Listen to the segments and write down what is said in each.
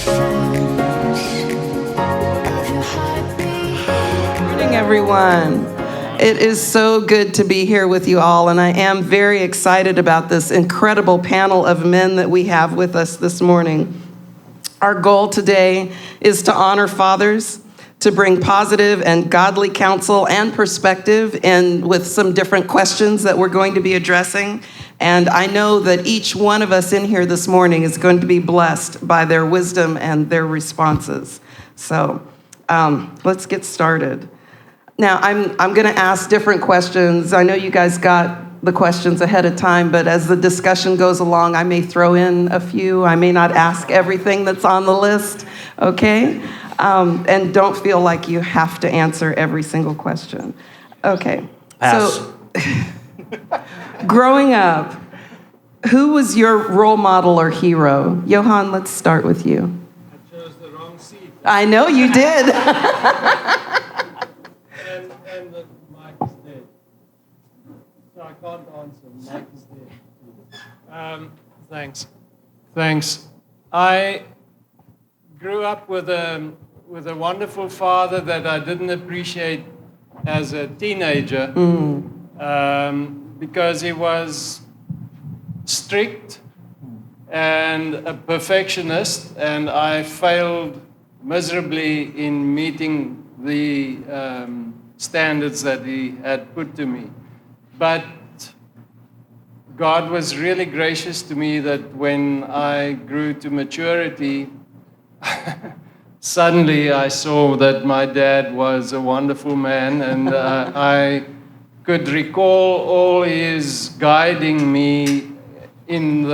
Morning, everyone. It is so good to be here with you all, and I am very excited about this incredible panel of men that we have with us this morning. Our goal today is to honor fathers, to bring positive and godly counsel and perspective, and with some different questions that we're going to be addressing. And I know that each one of us in here this morning is going to be blessed by their wisdom and their responses. So let's get started. Now, I'm going to ask different questions. I know you guys got the questions ahead of time, but as the discussion goes along, I may throw in a few. I may not ask everything that's on the list, okay? And don't feel like you have to answer every single question. Okay. Pass. So, growing up, who was your role model or hero? Johan, let's start with you. I chose the wrong seat. I know you did. And the mic is dead. So I can't answer. Mic is dead. Thanks. I grew up with a wonderful father that I didn't appreciate as a teenager because he was strict and a perfectionist, and I failed miserably in meeting the standards that he had put to me. But God was really gracious to me that when I grew to maturity, suddenly I saw that my dad was a wonderful man, and I could recall all his guiding me in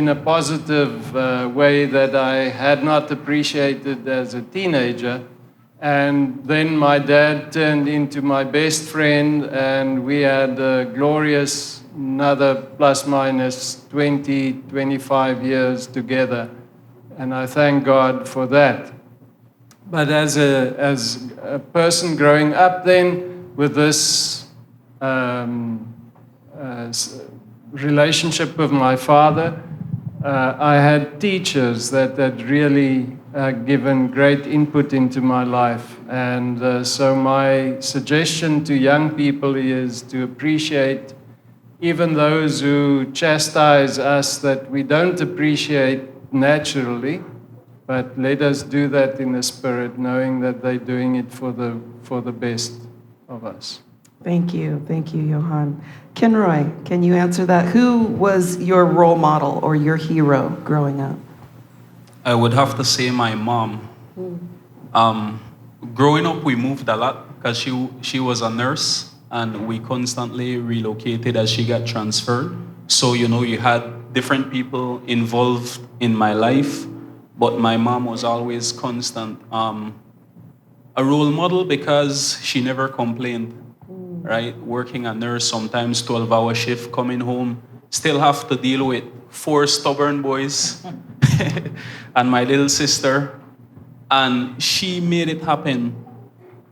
a positive way that I had not appreciated as a teenager. And then my dad turned into my best friend, and we had a glorious another plus minus 20, 25 years together. And I thank God for that. But as a person growing up then with this relationship with my father, I had teachers that had really given great input into my life. And so my suggestion to young people is to appreciate even those who chastise us that we don't appreciate naturally, but let us do that in the spirit, knowing that they're doing it for the best of us. Thank you, Johan. Kenroy, can you answer that? Who was your role model or your hero growing up? I would have to say my mom. Growing up, we moved a lot because she was a nurse, and we constantly relocated as she got transferred. So, you had different people involved in my life, but my mom was always constant. A role model because she never complained, right? Working a nurse, sometimes 12-hour shift, coming home, still have to deal with 4 stubborn boys and my little sister, and she made it happen.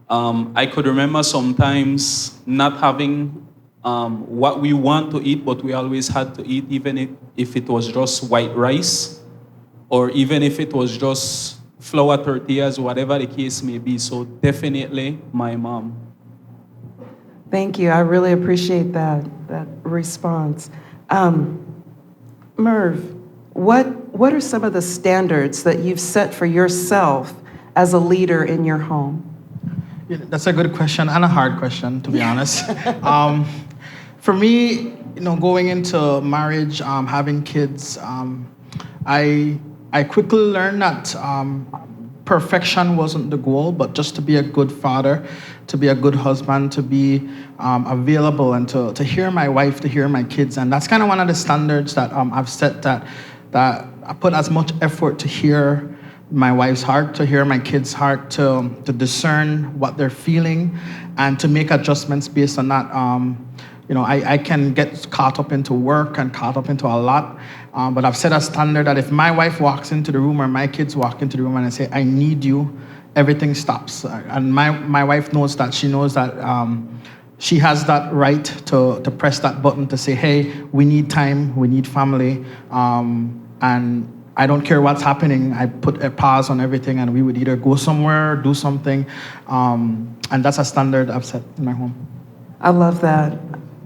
I could remember sometimes not having what we want to eat, but we always had to eat, even if it was just white rice, or even if it was just flour tortillas, whatever the case may be. So definitely my mom. Thank you. I really appreciate that response. Merv, what are some of the standards that you've set for yourself as a leader in your home? Yeah, that's a good question and a hard question, to be honest. For me, going into marriage, having kids, I quickly learned that perfection wasn't the goal, but just to be a good father, to be a good husband, to be available, and to hear my wife, to hear my kids. And that's kind of one of the standards that I've set, that I put as much effort to hear my wife's heart, to hear my kids' heart, to discern what they're feeling, and to make adjustments based on that. I can get caught up into work and caught up into a lot, but I've set a standard that if my wife walks into the room or my kids walk into the room and I say, I need you, everything stops. And my wife knows that. She knows that she has that right to press that button to say, hey, we need time, we need family, and I don't care what's happening. I put a pause on everything, and we would either go somewhere, do something, and that's a standard I've set in my home. I love that.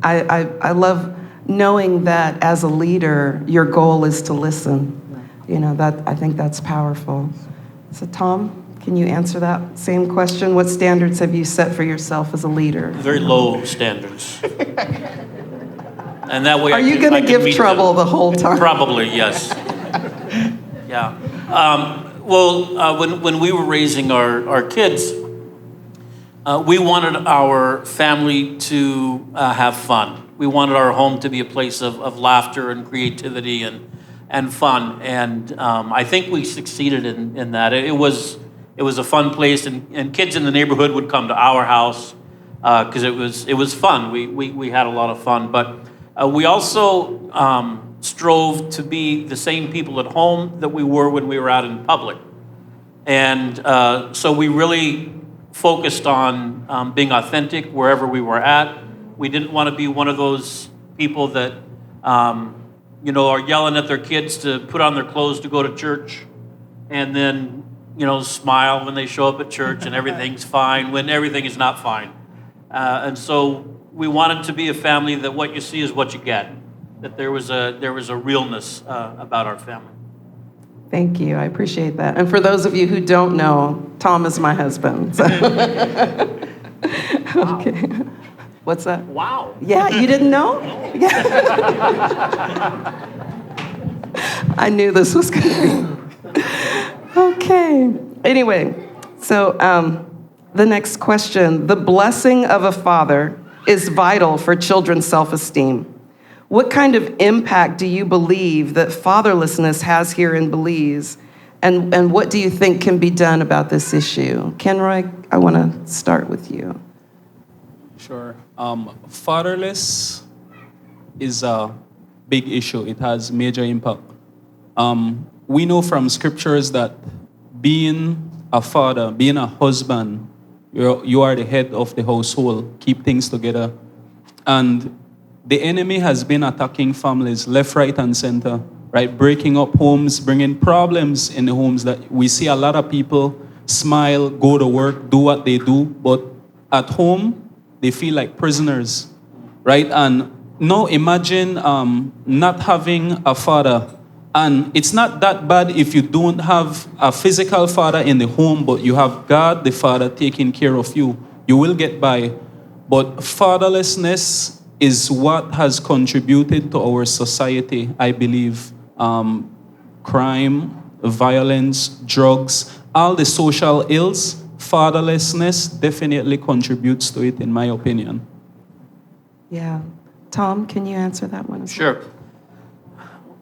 I love knowing that as a leader, your goal is to listen. I think that's powerful. So Tom, can you answer that same question? What standards have you set for yourself as a leader? Very low standards. And that way Are you going to give trouble the whole time? Probably, yes. Yeah. When we were raising our kids, we wanted our family to have fun. We wanted our home to be a place of laughter and creativity and fun. And I think we succeeded in that. It was a fun place, and kids in the neighborhood would come to our house because it was fun. We had a lot of fun. But we also strove to be the same people at home that we were when we were out in public. And so we really focused on being authentic wherever we were at. We didn't want to be one of those people that, are yelling at their kids to put on their clothes to go to church and then, smile when they show up at church and everything's fine when everything is not fine. And so we wanted to be a family that what you see is what you get, that there was a realness about our family. Thank you. I appreciate that. And for those of you who don't know, Tom is my husband. So. Okay. What's that? Wow. Yeah, you didn't know? Yeah. I knew this was going to be. Okay. Anyway, so the next question. The blessing of a father is vital for children's self-esteem. What kind of impact do you believe that fatherlessness has here in Belize? And what do you think can be done about this issue? Kenroy, I want to start with you. Sure. Fatherless is a big issue. It has major impact. We know from scriptures that being a father, being a husband, you are the head of the household, keep things together. And the enemy has been attacking families left, right, and center, right? Breaking up homes, bringing problems in the homes that we see a lot of people smile, go to work, do what they do, but at home, they feel like prisoners, right? And now imagine not having a father. And it's not that bad if you don't have a physical father in the home, but you have God, the Father, taking care of you. You will get by. But fatherlessness is what has contributed to our society, I believe. Crime, violence, drugs, all the social ills, fatherlessness definitely contributes to it, in my opinion. Yeah. Tom, can you answer that one as well? Sure.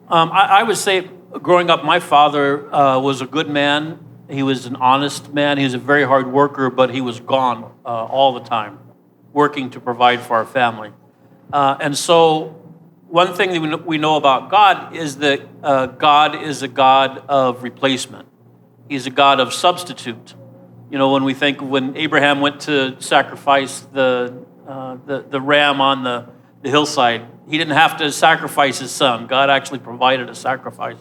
I would say, growing up, my father was a good man. He was an honest man. He was a very hard worker, but he was gone all the time, working to provide for our family. And so one thing that we know about God is that God is a God of replacement. He's a God of substitute. When Abraham went to sacrifice the ram on the hillside, he didn't have to sacrifice his son. God actually provided a sacrifice.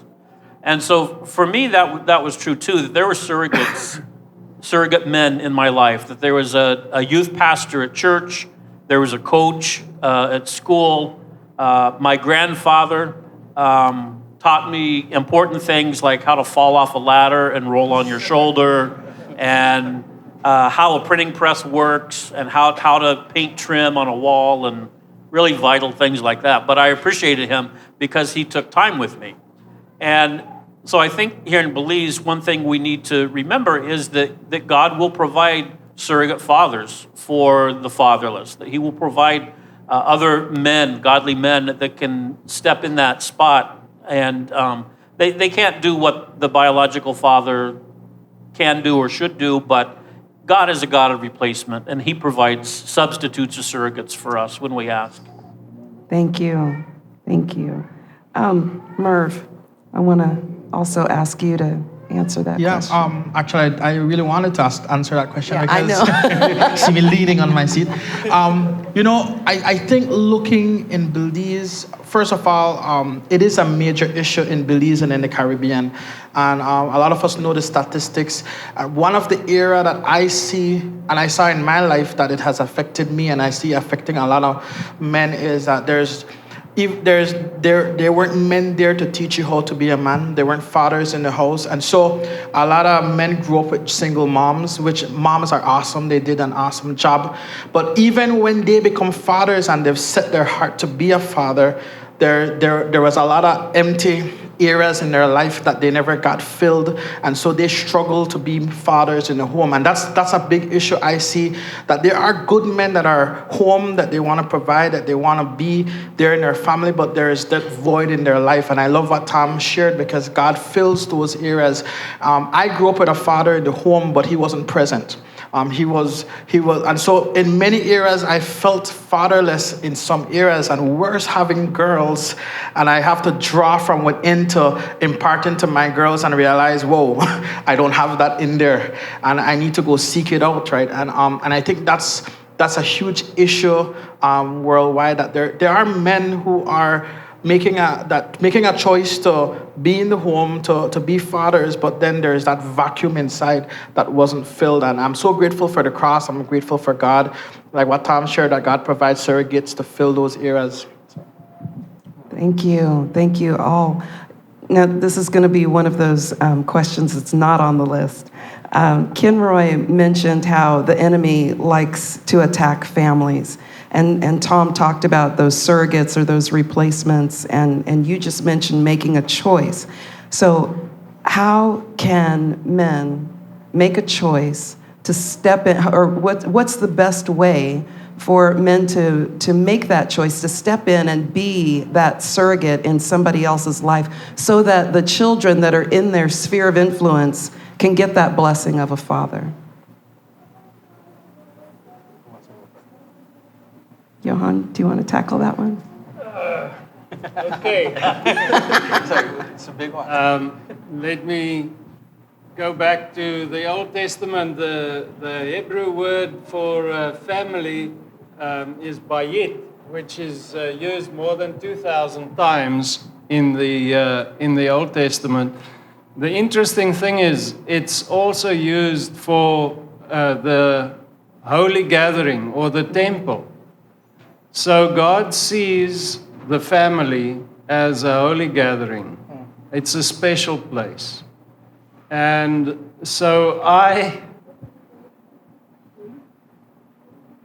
And so for me, that was true too, that there were surrogate men in my life, that there was a youth pastor at church, there was a coach at school. My grandfather taught me important things like how to fall off a ladder and roll on your shoulder, and how a printing press works, and how to paint trim on a wall, and really vital things like that. But I appreciated him because he took time with me. And so I think here in Belize, one thing we need to remember is that God will provide surrogate fathers for the fatherless, that he will provide other men, godly men, that can step in that spot. And they can't do what the biological father can do or should do, but God is a God of replacement, and he provides substitutes or surrogates for us when we ask. Thank you. Thank you. Merv, I want to also ask you to answer that Yeah, question? actually, I really wanted to answer that question Yeah, I because see me leaning on my seat. I think looking in Belize, first of all, it is a major issue in Belize and in the Caribbean. And a lot of us know the statistics. One of the area that I see, and I saw in my life that it has affected me, and I see affecting a lot of men, is that there weren't men there to teach you how to be a man. There weren't fathers in the house. And so a lot of men grew up with single moms, which moms are awesome. They did an awesome job. But even when they become fathers and they've set their heart to be a father, there was a lot of empty areas in their life that they never got filled, and so they struggle to be fathers in the home. And that's a big issue I see, that there are good men that are home, that they want to provide, that they want to be there in their family, but there is that void in their life. And I love what Tom shared, because God fills those areas. I grew up with a father in the home, but he wasn't present. He was, and so in many areas I felt fatherless in some areas, and worse having girls, and I have to draw from within to impart into my girls and realize, whoa, I don't have that in there, and I need to go seek it out, right? And I think that's a huge issue worldwide, that there are men who are making a choice to be in the home, to be fathers, but then there's that vacuum inside that wasn't filled. And I'm so grateful for the cross. I'm grateful for God, like what Tom shared, that God provides surrogates to fill those areas. Thank you all. Now, this is going to be one of those questions that's not on the list. Kenroy mentioned how the enemy likes to attack families. And Tom talked about those surrogates or those replacements, and you just mentioned making a choice. So how can men make a choice to step in, or what's the best way for men to make that choice, to step in and be that surrogate in somebody else's life, so that the children that are in their sphere of influence can get that blessing of a father? Johan, do you want to tackle that one? Okay. It's a big one. Let me go back to the Old Testament. The Hebrew word for family is bayit, which is used more than 2,000 times in the Old Testament. The interesting thing is, it's also used for the holy gathering or the temple. So God sees the family as a holy gathering. It's a special place. And so I,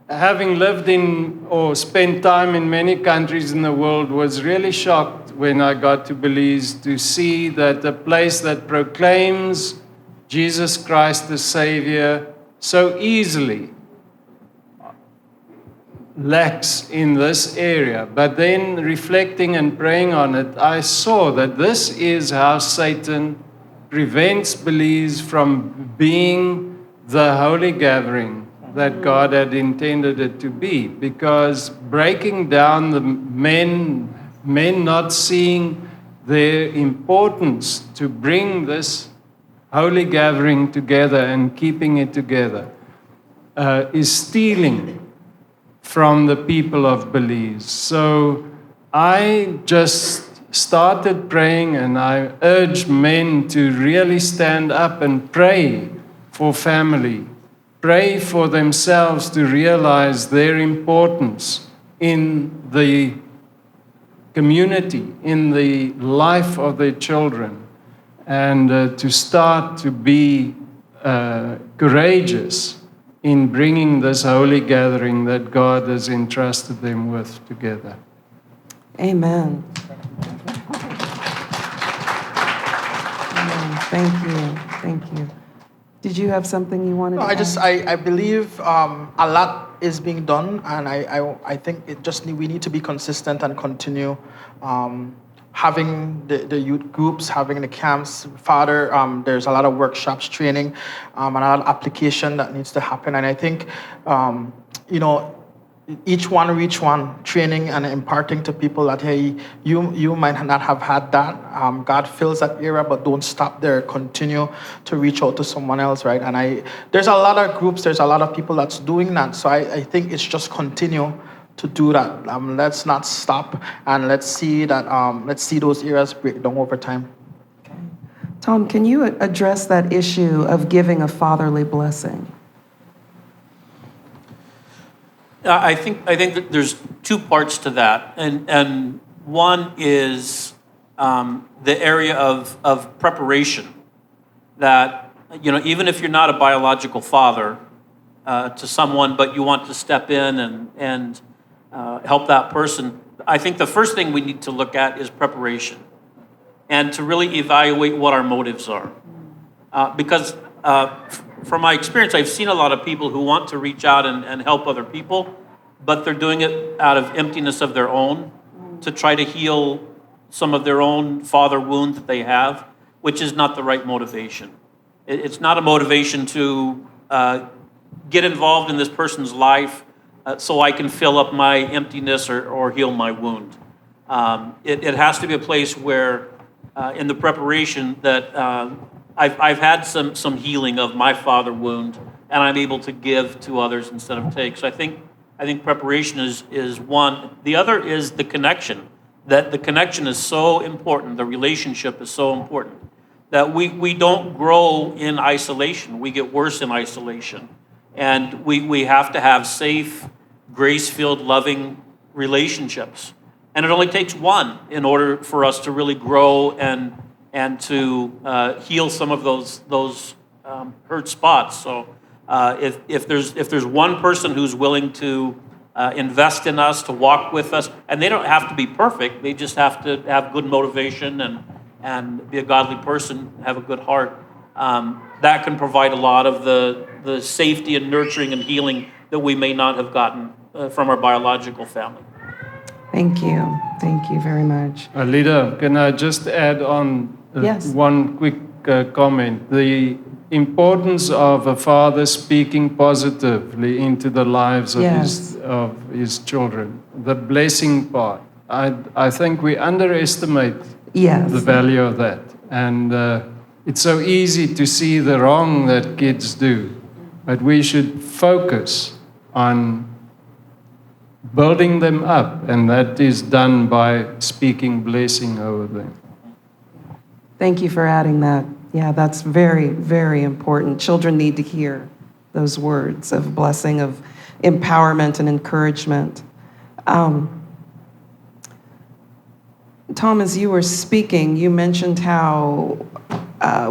having lived in or spent time in many countries in the world, was really shocked when I got to Belize to see that a place that proclaims Jesus Christ the Savior so easily lacks in this area. But then reflecting and praying on it, I saw that this is how Satan prevents Belize from being the holy gathering that God had intended it to be, because breaking down the men not seeing their importance to bring this holy gathering together and keeping it together is stealing from the people of Belize. So I just started praying, and I urged men to really stand up and pray for family, pray for themselves to realize their importance in the community, in the life of their children, and to start to be courageous in bringing this holy gathering that God has entrusted them with together. Amen. Amen. Thank you. Did you have something you wanted to add? I believe a lot is being done, and I think we need to be consistent and continue having the youth groups, having the camps. Father, there's a lot of workshops, training, and a lot of application that needs to happen. And I think, each one reach one, training and imparting to people that, hey, you might not have had that. God fills that area, but don't stop there. Continue to reach out to someone else, right? And there's a lot of groups, there's a lot of people that's doing that. So I think it's just continue to do that. Let's not stop, and let's see those areas break down over time. Tom, can you address that issue of giving a fatherly blessing? I think that there's two parts to that, and one is the area of preparation. That, you know, even if you're not a biological father to someone, but you want to step in and help that person, I think the first thing we need to look at is preparation, and to really evaluate what our motives are, because. From my experience, I've seen a lot of people who want to reach out and help other people, but they're doing it out of emptiness of their own to try to heal some of their own father wound that they have, which is not the right motivation. It's not a motivation to get involved in this person's life so I can fill up my emptiness or heal my wound. It has to be a place where, in the preparation, that I've had some healing of my father wound, and I'm able to give to others instead of take. So I think preparation is one. The other is the connection. That the connection is so important. The relationship is so important. That we don't grow in isolation. We get worse in isolation, and we have to have safe, grace-filled, loving relationships. And it only takes one in order for us to really grow and to heal some of those hurt spots. So if there's one person who's willing to invest in us, to walk with us, and they don't have to be perfect, they just have to have good motivation and be a godly person, have a good heart, that can provide a lot of the safety and nurturing and healing that we may not have gotten from our biological family. Thank you very much. Alida, can I just add on Yes. one quick comment? The importance of a father speaking positively into the lives of Yes. his children. The blessing part. I think we underestimate Yes. the value of that. And it's so easy to see the wrong that kids do. But we should focus on building them up, and that is done by speaking blessing over them. Thank you for adding that. Yeah, that's very, very important. Children need to hear those words of blessing, of empowerment and encouragement. Tom, as you were speaking, you mentioned how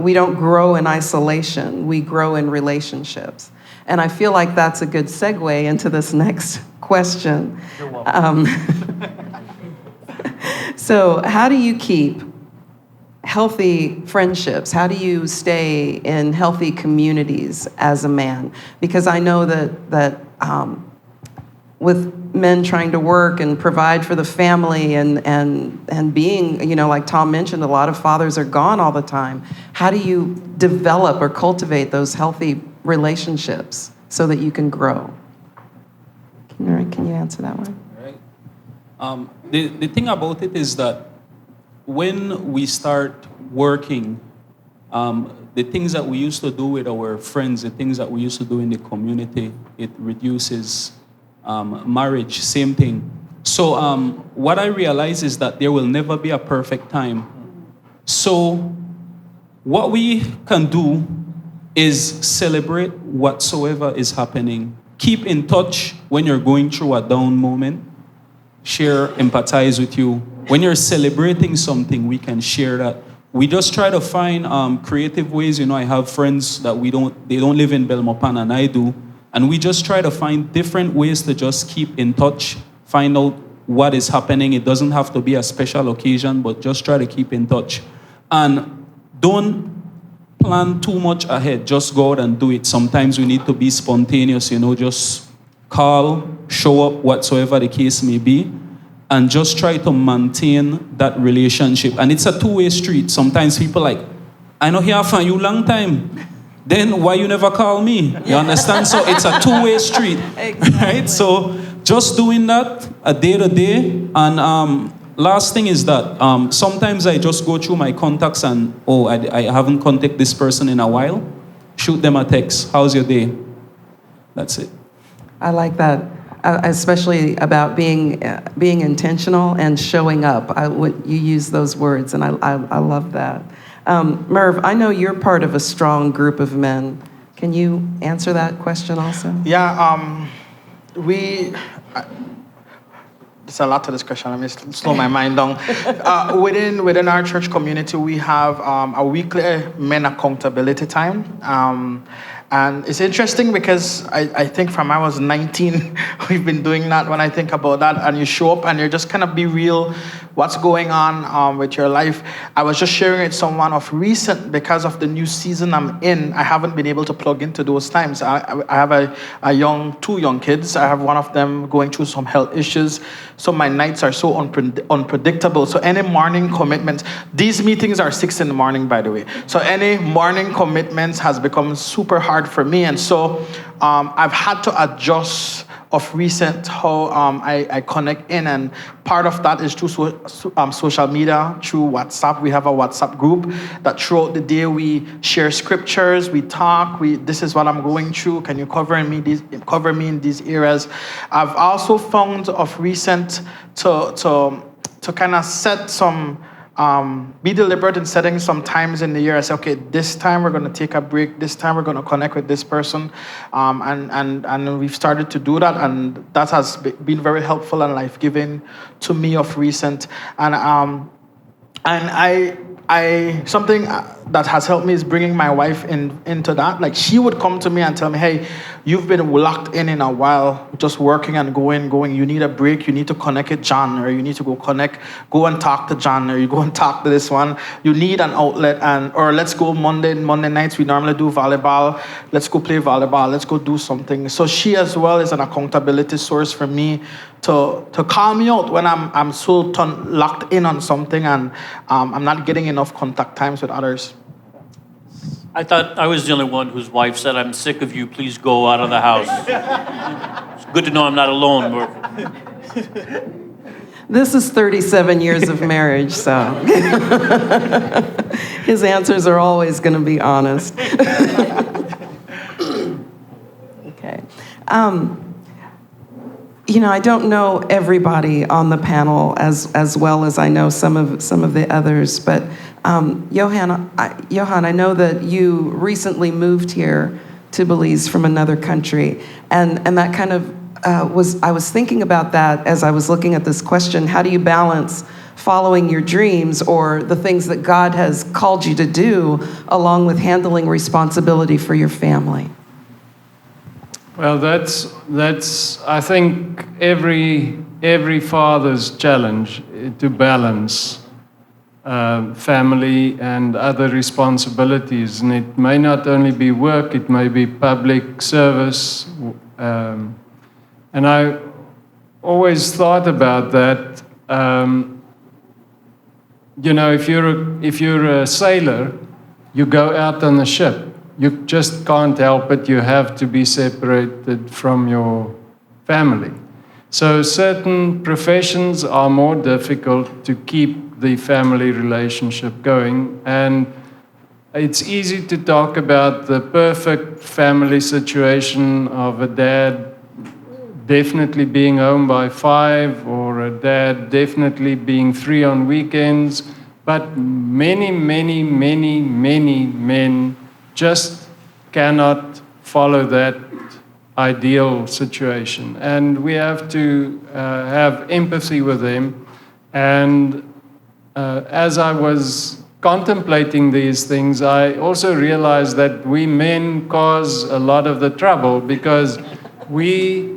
we don't grow in isolation, we grow in relationships. And I feel like that's a good segue into this next question. You're welcome. So how do you keep healthy friendships? How do you stay in healthy communities as a man? Because I know that with men trying to work and provide for the family and being, like Tom mentioned, a lot of fathers are gone all the time. How do you develop or cultivate those healthy relationships so that you can grow? Kenroy, can you answer that one? Right. The thing about it is that when we start working, the things that we used to do with our friends, the things that we used to do in the community, it reduces marriage, same thing. So what I realize is that there will never be a perfect time. So what we can do is celebrate whatsoever is happening. Keep in touch when you're going through a down moment. Share, empathize with you. When you're celebrating something, we can share that. We just try to find creative ways. I have friends that they don't live in Belmopan, and I do. And we just try to find different ways to just keep in touch, find out what is happening. It doesn't have to be a special occasion, but just try to keep in touch. And don't plan too much ahead. Just go out and do it. Sometimes we need to be spontaneous, just call, show up, whatsoever the case may be, and just try to maintain that relationship. And it's a two-way street. Sometimes people I know here for you long time. Then why you never call me? You understand? So it's a two-way street, Exactly. right? So just doing that a day to day. And last thing is that sometimes I just go through my contacts and, I haven't contacted this person in a while. Shoot them a text. How's your day? That's it. I like that, especially about being intentional and showing up. You use those words, and I love that. Merv, I know you're part of a strong group of men. Can you answer that question also? Yeah, there's a lot to this question. Let me slow my mind down. Within our church community, we have a weekly men accountability time. And it's interesting because I think from I was 19, we've been doing that. When I think about that, and you show up and you're just kind of be real, what's going on with your life. I was just sharing with someone of recent, because of the new season I'm in, I haven't been able to plug into those times. I have two young kids. I have one of them going through some health issues. So my nights are so unpredictable. So any morning commitments, these meetings are 6 in the morning, by the way. So any morning commitments has become super hard for me. And so I've had to adjust of recent how I connect in, and part of that is through social media, through WhatsApp. We have a WhatsApp group that throughout the day we share scriptures, we talk, this is what I'm going through, can you cover me in these areas. I've also found of recent to kind of set some be deliberate in setting some times in the year. I say, okay, this time we're going to take a break. This time we're going to connect with this person. And we've started to do that. And that has been very helpful and life-giving to me of recent. And something that has helped me is bringing my wife into that. Like, she would come to me and tell me, hey, you've been locked in a while, just working and going. You need a break. You need to connect with John, or you need to go and talk to John, or you go and talk to this one. You need an outlet, or let's go Monday nights. We normally do volleyball. Let's go play volleyball. Let's go do something. So she as well is an accountability source for me to call me out when I'm so locked in on something and I'm not getting enough contact times with others. I thought I was the only one whose wife said, I'm sick of you, please go out of the house. It's good to know I'm not alone, Mervin. This is 37 years of marriage, so his answers are always going to be honest. Okay. I don't know everybody on the panel as well as I know some of the others, but Johan, I know that you recently moved here to Belize from another country, and that kind of I was thinking about that as I was looking at this question. How do you balance following your dreams or the things that God has called you to do, along with handling responsibility for your family? Well, that's I think every father's challenge to balance family and other responsibilities, and it may not only be work, it may be public service, and I always thought about that. If you're a sailor, you go out on the ship. You just can't help it. You have to be separated from your family. So certain professions are more difficult to keep the family relationship going. And it's easy to talk about the perfect family situation of a dad definitely being home by 5, or a dad definitely being free on weekends. But many, many, many, many men just cannot follow that ideal situation. And we have to have empathy with them. And as I was contemplating these things, I also realized that we men cause a lot of the trouble because we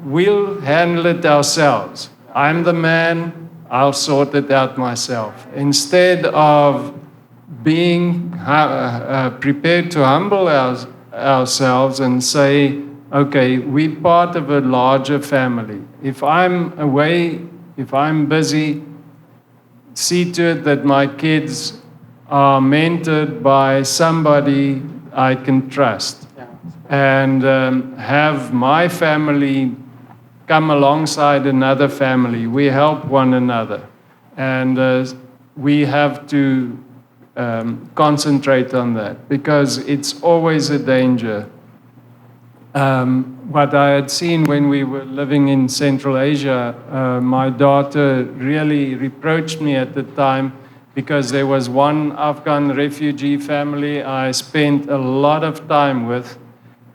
will handle it ourselves. I'm the man, I'll sort it out myself. Instead of being prepared to humble ourselves and say, okay, we're part of a larger family. If I'm away, if I'm busy, see to it that my kids are mentored by somebody I can trust. And have my family come alongside another family. We help one another. And we have to concentrate on that because it's always a danger. What I had seen when we were living in Central Asia, my daughter really reproached me at the time because there was one Afghan refugee family I spent a lot of time with,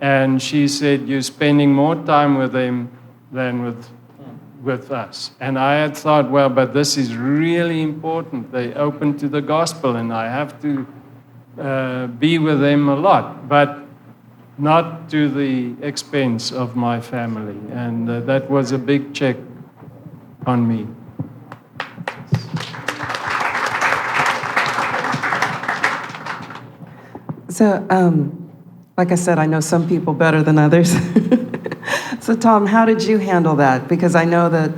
and she said, "You're spending more time with them than with us." And I had thought, well, but this is really important. They open to the gospel, and I have to be with them a lot, but not to the expense of my family. And that was a big check on me. So, like I said, I know some people better than others. So, Tom, how did you handle that? Because I know that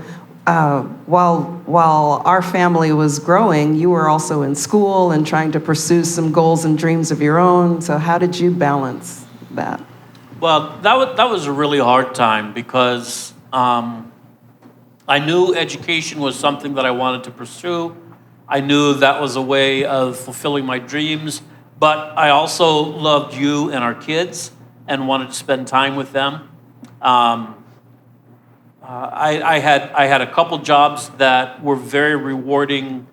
while our family was growing, you were also in school and trying to pursue some goals and dreams of your own. So, how did you balance that? Well, that was a really hard time because I knew education was something that I wanted to pursue. I knew that was a way of fulfilling my dreams, but I also loved you and our kids and wanted to spend time with them. I had a couple jobs that were very rewarding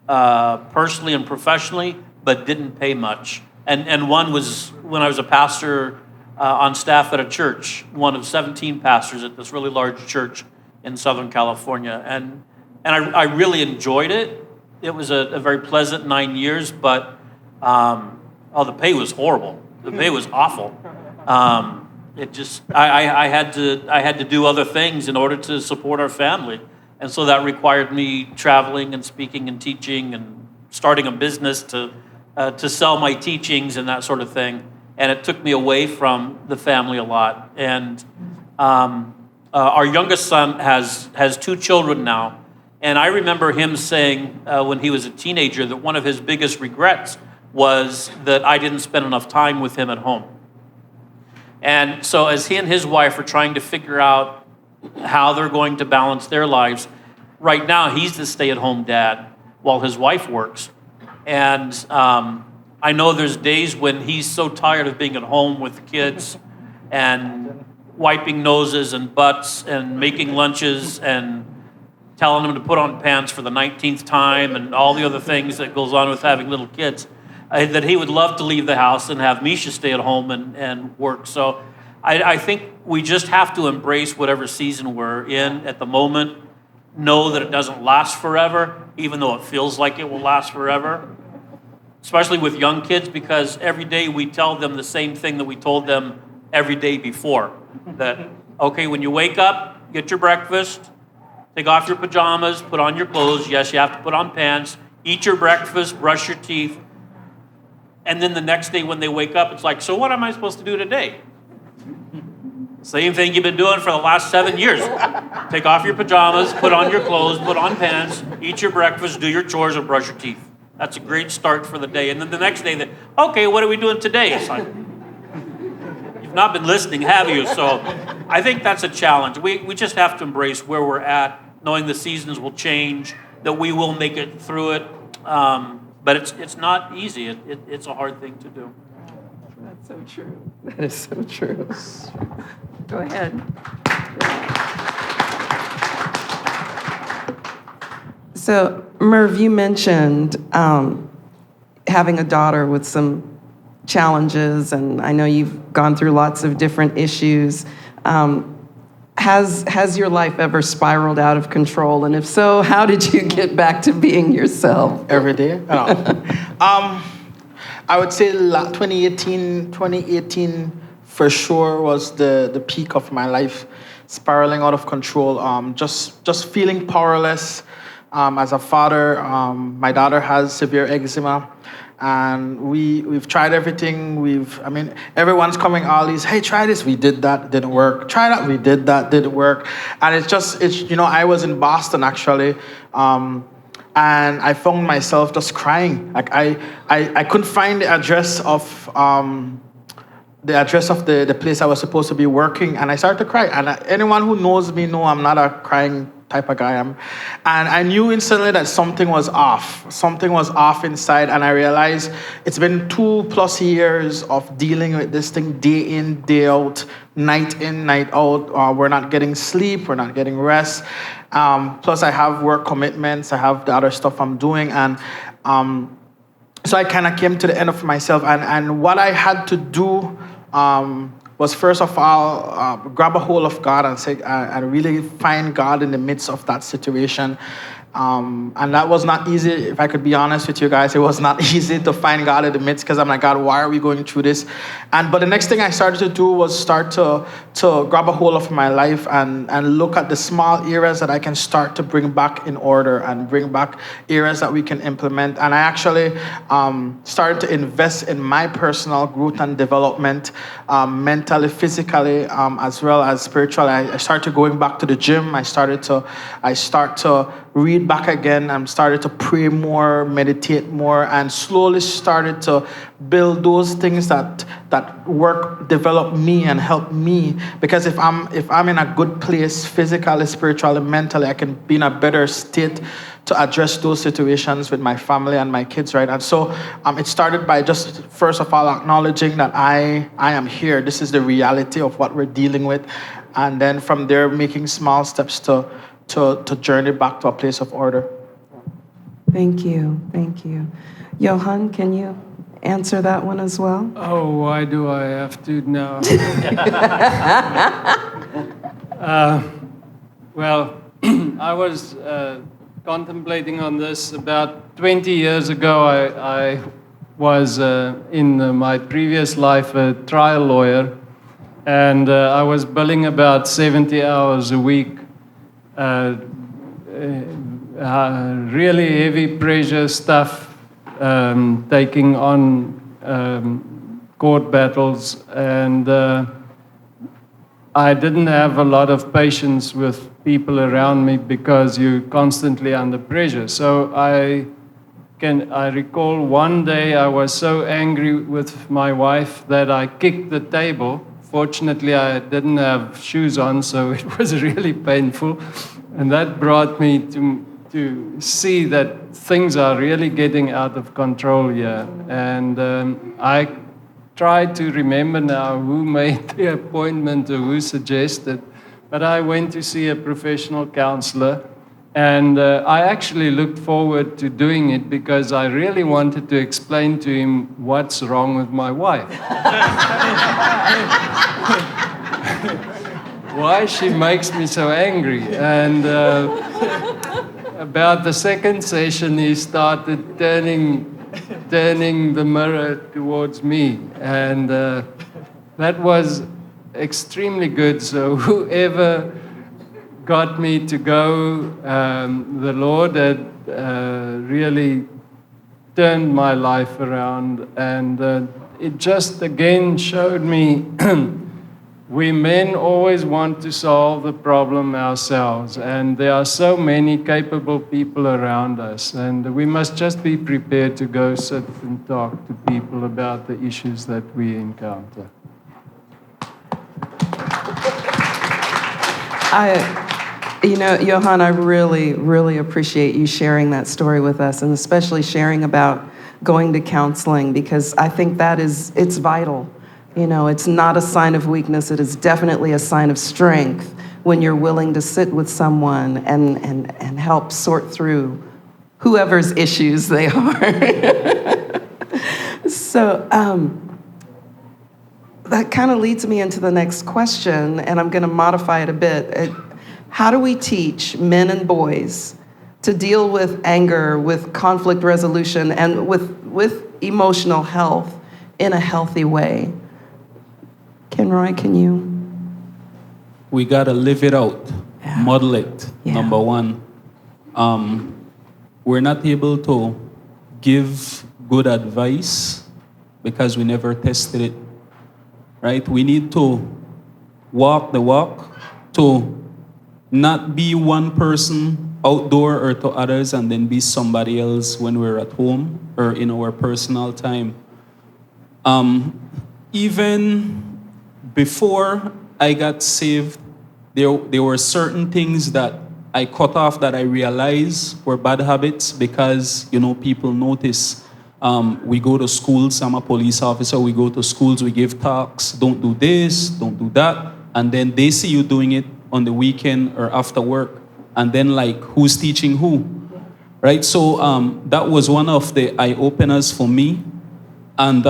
personally and professionally, but didn't pay much. And one was when I was a pastor on staff at a church, one of 17 pastors at this really large church in Southern California. And I really enjoyed it. It was a very pleasant 9 years, but the pay was horrible. The pay was awful. It just I had to do other things in order to support our family, and so that required me traveling and speaking and teaching and starting a business to sell my teachings and that sort of thing. And it took me away from the family a lot. And our youngest son has 2 children now, and I remember him saying when he was a teenager that one of his biggest regrets was that I didn't spend enough time with him at home. And so as he and his wife are trying to figure out how they're going to balance their lives, right now he's the stay-at-home dad while his wife works. And I know there's days when he's so tired of being at home with the kids and wiping noses and butts and making lunches and telling them to put on pants for the 19th time and all the other things that goes on with having little kids, that he would love to leave the house and have Misha stay at home and work. So I think we just have to embrace whatever season we're in at the moment, know that it doesn't last forever, even though it feels like it will last forever, especially with young kids, because every day we tell them the same thing that we told them every day before. That, okay, when you wake up, get your breakfast, take off your pajamas, put on your clothes. Yes, you have to put on pants, eat your breakfast, brush your teeth. And then the next day when they wake up, it's like, so what am I supposed to do today? Same thing you've been doing for the last 7 years. Take off your pajamas, put on your clothes, put on pants, eat your breakfast, do your chores, and brush your teeth. That's a great start for the day. And then the next day, okay, what are we doing today? It's like, you've not been listening, have you? So I think that's a challenge. We just have to embrace where we're at, knowing the seasons will change, that we will make it through it. But it's not easy. It's a hard thing to do. That's so true. That is so true. Go ahead. So, Merv, you mentioned having a daughter with some challenges, and I know you've gone through lots of different issues. Has your life ever spiraled out of control? And if so, how did you get back to being yourself? Every day? No. I would say 2018 for sure was the peak of my life, spiraling out of control, just feeling powerless. As a father, my daughter has severe eczema, and we've tried everything. Everyone's coming, all these, hey, try this. We did that, didn't work. Try that, we did that, didn't work. And I was in Boston actually, and I found myself just crying. Like I couldn't find the address of the address of the place I was supposed to be working, and I started to cry. And anyone who knows me know I'm not a crying type of guy. And I knew instantly that something was off. Something was off inside, and I realized it's been 2+ years of dealing with this thing day in, day out, night in, night out. We're not getting sleep, we're not getting rest. Plus, I have work commitments, I have the other stuff I'm doing, and so I kind of came to the end of myself, and what I had to do was first of all grab a hold of God and say, and really find God in the midst of that situation. And that was not easy. If I could be honest with you guys, it was not easy to find God in the midst, because I'm like, God, why are we going through this? But the next thing I started to do was start to grab a hold of my life and look at the small areas that I can start to bring back in order and bring back areas that we can implement. And I actually started to invest in my personal growth and development, mentally, physically, as well as spiritually. I started going back to the gym. I start to read back again and started to pray more, meditate more, and slowly started to build those things that develop me and help me. Because if I'm in a good place physically, spiritually, mentally, I can be in a better state to address those situations with my family and my kids, right? And so it started by just first of all acknowledging that I am here. This is the reality of what we're dealing with, and then from there making small steps to journey back to a place of order. Thank you. Johan, can you answer that one as well? Oh, why do I have to now? Well, I was contemplating on this about 20 years ago. I was in my previous life a trial lawyer, and I was billing about 70 hours a week. Really heavy pressure stuff, taking on court battles, and I didn't have a lot of patience with people around me because you're constantly under pressure. So I recall one day I was so angry with my wife that I kicked the table. Fortunately, I didn't have shoes on, so it was really painful. And that brought me to see that things are really getting out of control here. And I try to remember now who made the appointment or who suggested, but I went to see a professional counselor. And I actually looked forward to doing it because I really wanted to explain to him what's wrong with my wife. Why she makes me so angry. And about the second session, he started turning the mirror towards me. And that was extremely good. So whoever got me to go, the Lord had really turned my life around, and it just again showed me we men always want to solve the problem ourselves, and there are so many capable people around us, and we must just be prepared to go sit and talk to people about the issues that we encounter. Johan, I really, really appreciate you sharing that story with us, and especially sharing about going to counseling, because I think it's vital. It's not a sign of weakness. It is definitely a sign of strength when you're willing to sit with someone and help sort through whoever's issues they are. So that kind of leads me into the next question, and I'm going to modify it a bit. How do we teach men and boys to deal with anger, with conflict resolution, and with emotional health in a healthy way? Kenroy, can you? We got to live it out, model it, number one. We're not able to give good advice because we never tested it, right? We need to walk the walk, to not be one person outdoor or to others and then be somebody else when we're at home or in our personal time. even before I got saved, there were certain things that I cut off that I realized were bad habits because, people notice. We go to schools, I'm a police officer, we go to schools, we give talks, don't do this, don't do that, and then they see you doing it on the weekend or after work, and then who's teaching who, right? So that was one of the eye-openers for me, and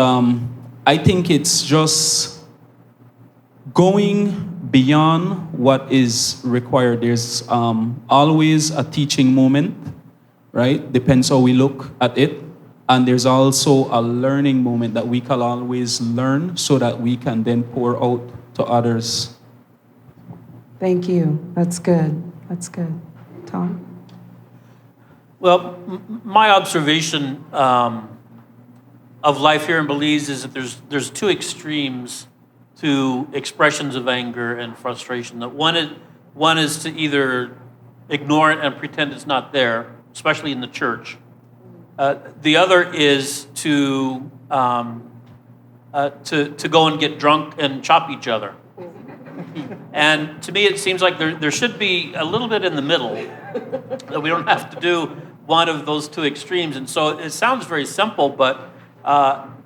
I think it's just going beyond what is required. There's always a teaching moment, right? Depends how we look at it. And there's also a learning moment that we can always learn so that we can then pour out to others. Thank you. That's good. That's good. Tom? Well, my observation of life here in Belize is that there's two extremes to expressions of anger and frustration. That one is to either ignore it and pretend it's not there, especially in the church. The other is to go and get drunk and chop each other. And to me, it seems like there should be a little bit in the middle, that we don't have to do one of those two extremes. And so it sounds very simple, but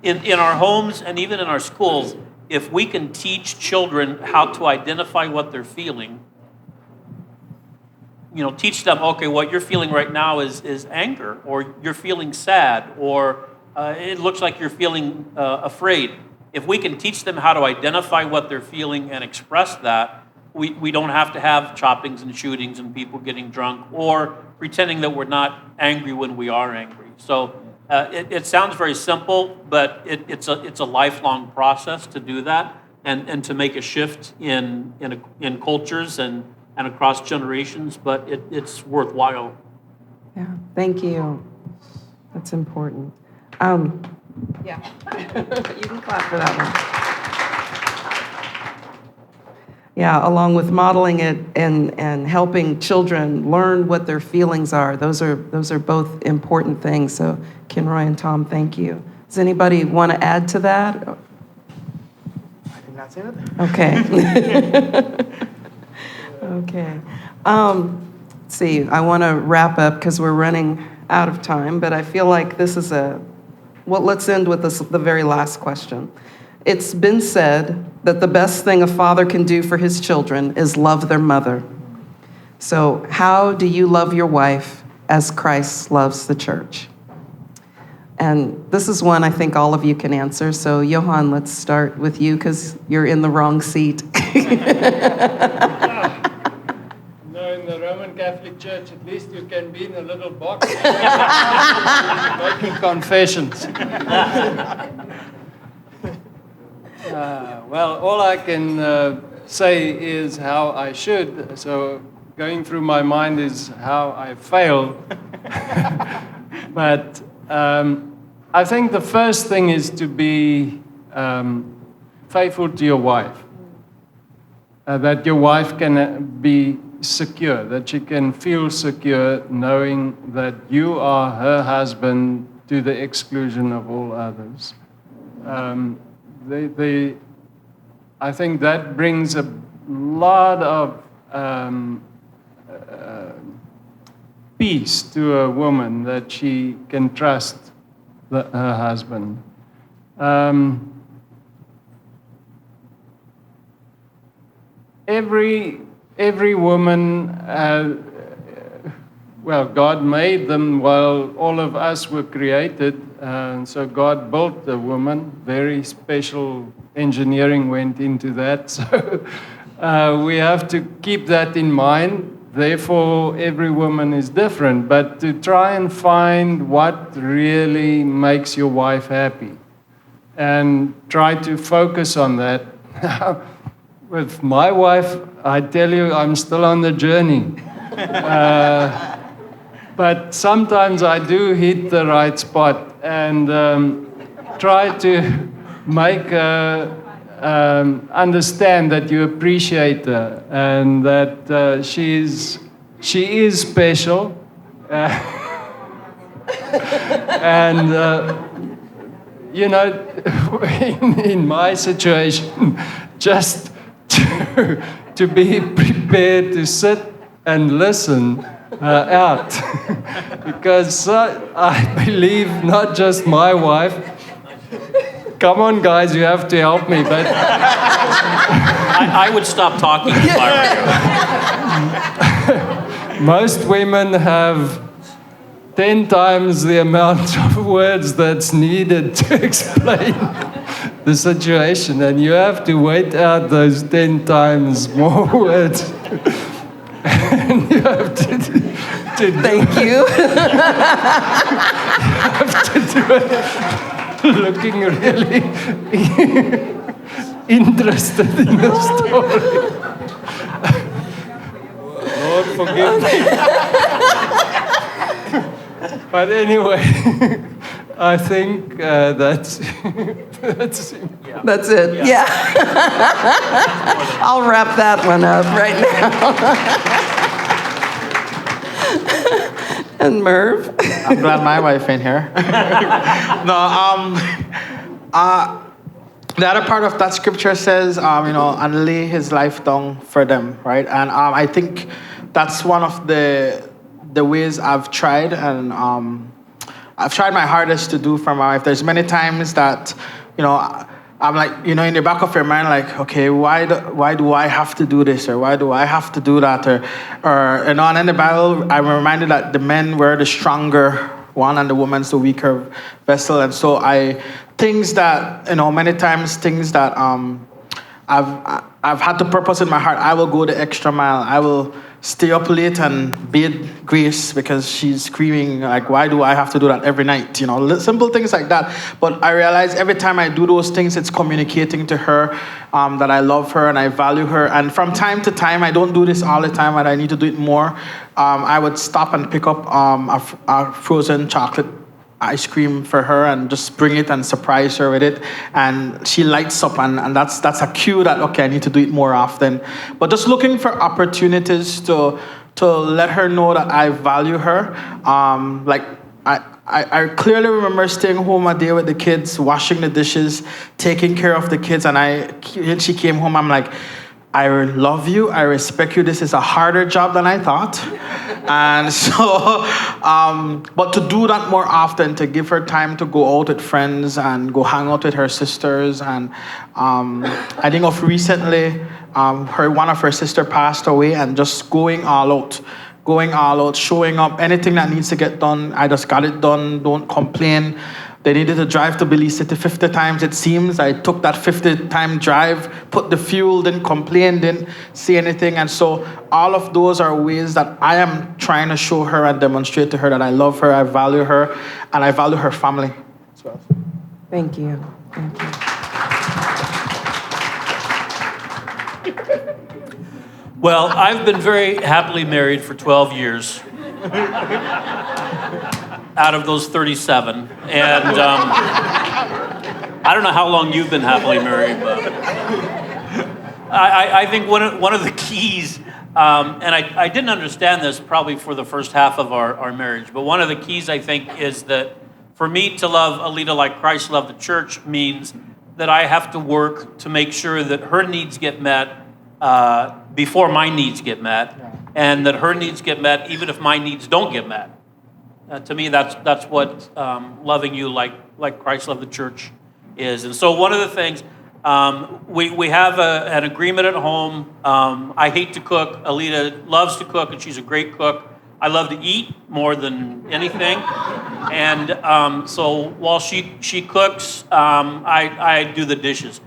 in our homes and even in our schools, if we can teach children how to identify what they're feeling, teach them, okay, what you're feeling right now is anger, or you're feeling sad, or it looks like you're feeling afraid. If we can teach them how to identify what they're feeling and express that, we don't have to have choppings and shootings and people getting drunk or pretending that we're not angry when we are angry. So it sounds very simple, but it's a lifelong process to do that and to make a shift in cultures and across generations, but it's worthwhile. Yeah, thank you. That's important. Yeah, you can clap for that one. Yeah, along with modeling it and helping children learn what their feelings are. Those are both important things. So, Kenroy and Tom, thank you. Does anybody want to add to that? I did not say that. Okay. Okay. Let's see, I want to wrap up because we're running out of time, but I feel like this is let's end with the very last question. It's been said that the best thing a father can do for his children is love their mother. So how do you love your wife as Christ loves the church? And this is one I think all of you can answer. So Johan, let's start with you because you're in the wrong seat. In the Roman Catholic Church, at least you can be in a little box making confessions. Well, all I can say is how I should. So going through my mind is how I fail. But I think the first thing is to be faithful to your wife. That your wife can be secure, that she can feel secure knowing that you are her husband to the exclusion of all others. I think that brings a lot of peace to a woman, that she can trust her husband. Every woman, God made them while all of us were created. So God built the woman. Very special engineering went into that. So we have to keep that in mind. Therefore, every woman is different. But to try and find what really makes your wife happy and try to focus on that. With my wife, I tell you, I'm still on the journey. But sometimes I do hit the right spot and try to make her understand that you appreciate her and that she is special. And you know, in my situation, just to be prepared to sit and listen out. Because I believe not just my wife, come on guys, you have to help me, but I would stop talking if I were you. most women have 10 times the amount of words that's needed to explain the situation, and you have to wait out those 10 times more words. And you have to Thank you. do it looking really interested in the story. Lord, forgive me. But anyway, I think that's That's it. Yeah. I'll wrap that one up right now. And Merv? I'm glad my wife ain't here. No, the other part of that scripture says, and lay his life down for them, right? And I think that's one of the ways I've tried, and I've tried my hardest to do for my wife. There's many times that, I'm like, in the back of your mind, like, okay, why do I have to do this, or why do I have to do that, or and in the Bible, I'm reminded that the men were the stronger one and the woman's the weaker vessel, and so things that I've had to purpose in my heart. I will go the extra mile. I will stay up late and bathe Grace because she's screaming, like, why do I have to do that every night? Simple things like that. But I realize every time I do those things, it's communicating to her that I love her and I value her. And from time to time, I don't do this all the time, and I need to do it more. I would stop and pick up a frozen chocolate ice cream for her and just bring it and surprise her with it, and she lights up, and that's a cue that, okay, I need to do it more often. But just looking for opportunities to let her know that I value her. I clearly remember staying home a day with the kids, washing the dishes, taking care of the kids, and when she came home, I'm like, I love you, I respect you. This is a harder job than I thought. And so, but to do that more often, to give her time to go out with friends and go hang out with her sisters. And I think of recently, one of her sisters passed away, and just going all out, showing up, anything that needs to get done, I just got it done, don't complain. They needed to drive to Belize City 50 times, it seems. I took that 50-time drive, put the fuel, didn't complain, didn't say anything. And so all of those are ways that I am trying to show her and demonstrate to her that I love her, I value her, and I value her family as well. Thank you. Thank you. Well, I've been very happily married for 12 years. Out of those 37. And I don't know how long you've been happily married, but I think one of the keys, and I didn't understand this probably for the first half of our marriage, but one of the keys, I think, is that for me to love Alita like Christ loved the church means that I have to work to make sure that her needs get met before my needs get met, and that her needs get met even if my needs don't get met. To me, that's what loving you like Christ loved the church is. And so one of the things, we have an agreement at home. I hate to cook. Alita loves to cook, and she's a great cook. I love to eat more than anything. And so while she cooks, I do the dishes.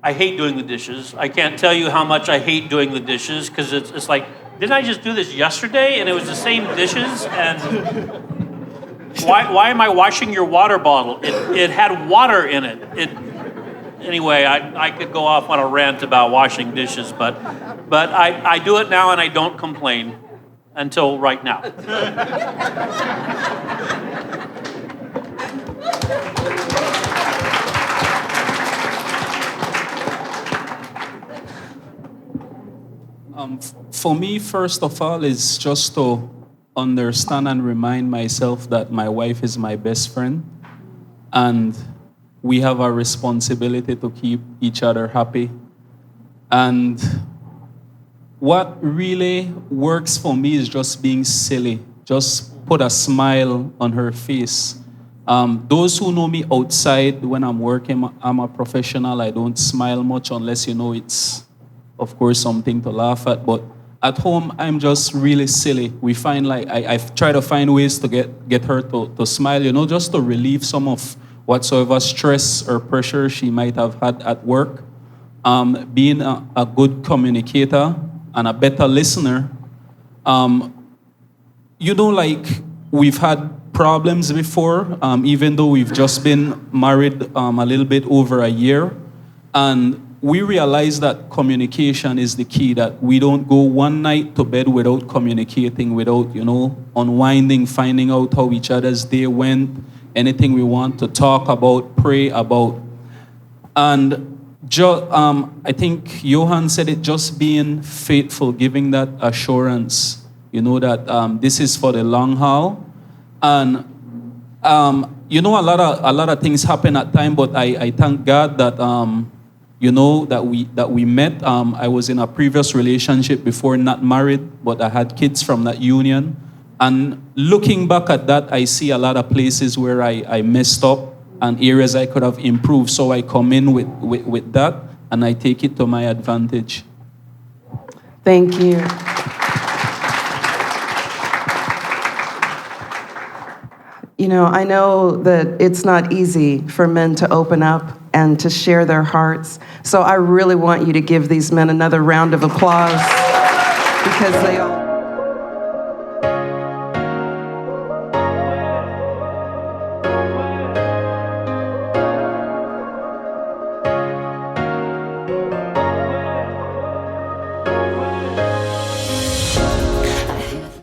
I hate doing the dishes. I can't tell you how much I hate doing the dishes, because it's like, didn't I just do this yesterday and it was the same dishes? And why am I washing your water bottle? It had water in it. Anyway, I could go off on a rant about washing dishes, but I do it now and I don't complain until right now. For me, first of all, is just to understand and remind myself that my wife is my best friend. And we have a responsibility to keep each other happy. And what really works for me is just being silly, just put a smile on her face. Those who know me outside when I'm working, I'm a professional. I don't smile much unless it's, of course, something to laugh at. But at home, I'm just really silly. We find I try to find ways to get her to smile, just to relieve some of whatsoever stress or pressure she might have had at work. Being a good communicator and a better listener. We've had problems before, even though we've just been married a little bit over a year. And we realize that communication is the key, that we don't go one night to bed without communicating, without, unwinding, finding out how each other's day went, anything we want to talk about, pray about. And I think Johan said it, just being faithful, giving that assurance, that this is for the long haul. And, a lot of things happen at time, but I thank God that, that we met. I was in a previous relationship before, not married, but I had kids from that union. And looking back at that, I see a lot of places where I messed up and areas I could have improved. So I come in with that, and I take it to my advantage. Thank you. I know that it's not easy for men to open up and to share their hearts. So I really want you to give these men another round of applause, because they all...